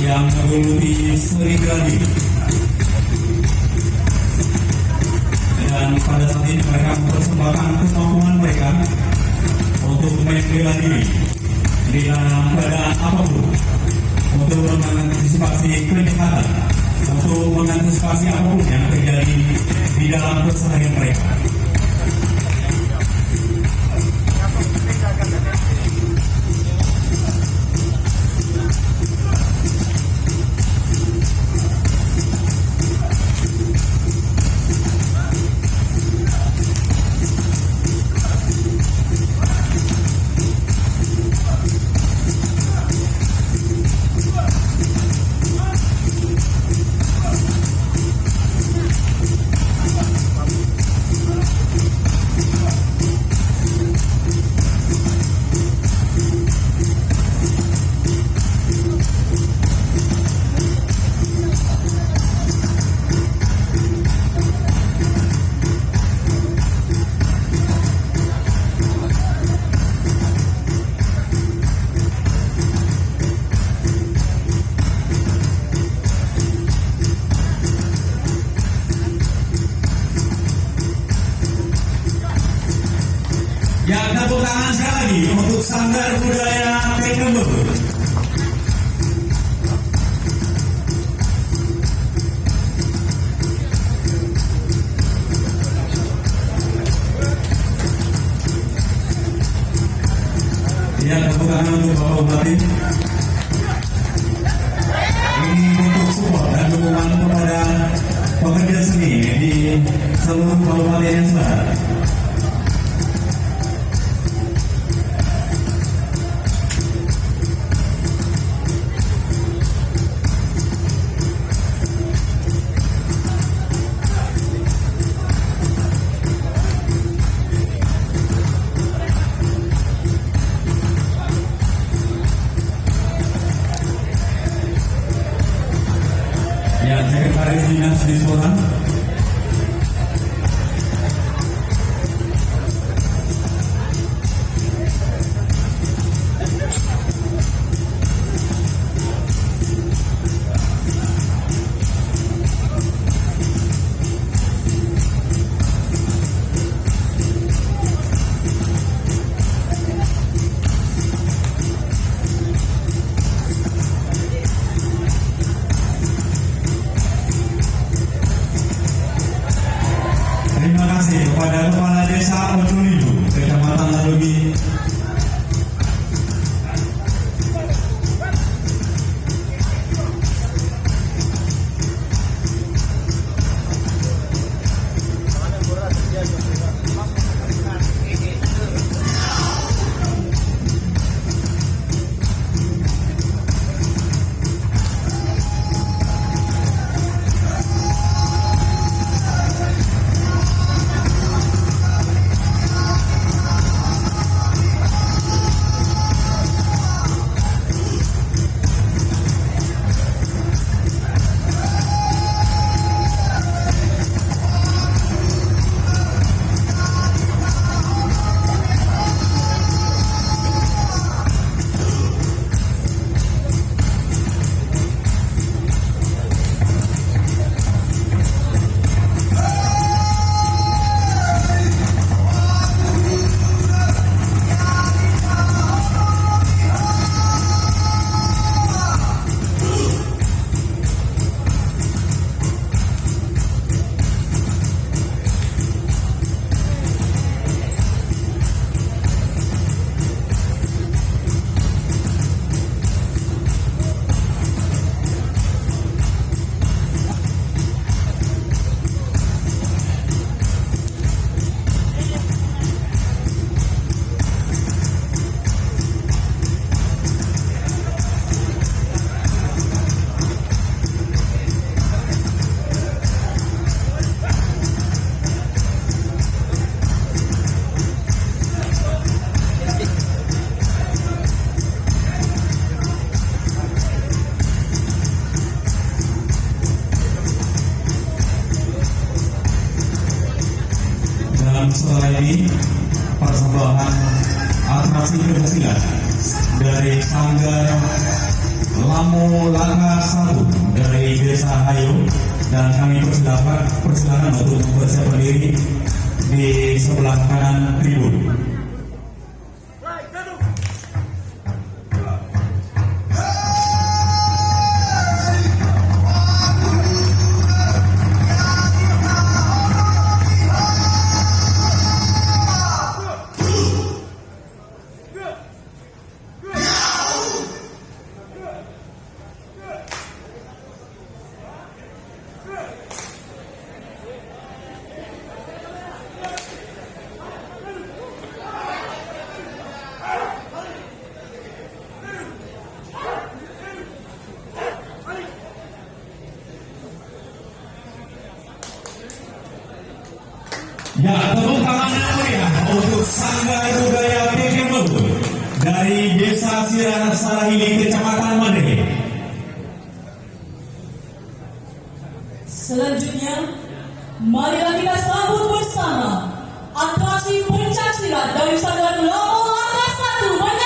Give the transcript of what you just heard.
yang menggeluti Serigala. Dan pada saat ini mereka mempersembahkan kemampuan mereka untuk main bela diri di dalam keadaan apapun, untuk mengantisipasi kejahatan, untuk mengantisipasi apapun yang terjadi di dalam keseharian mereka. Ya, tepuk tangan sekali lagi untuk Sanggar Budaya Teknembur. Ya, tepuk tangan untuk Bapak Bupati. Ini untuk support dan dukungan kepada pekerja seni di seluruh kabupaten yang ada. Ya, Sekretaris Dinas Disporan. Terima kasih kepada Kepala Desa Ojolibu, Kecamatan Ladogi. Dan setelah ini persembahan atraksi pencaksilat dari Sanggar Lamu Langkah 1 dari Desa Hayo, dan kami persilakan untuk mempersiapkan diri di sebelah kanan tribun. Ya, tepuk tangan yang meriah untuk Sanggar Budaya Pekembu dari Desa Sirah Sarahili, Kecamatan Madrid. Selanjutnya, marilah kita sambut bersama atraksi pencaksilat dari Sanggar Lamu Langkah 1.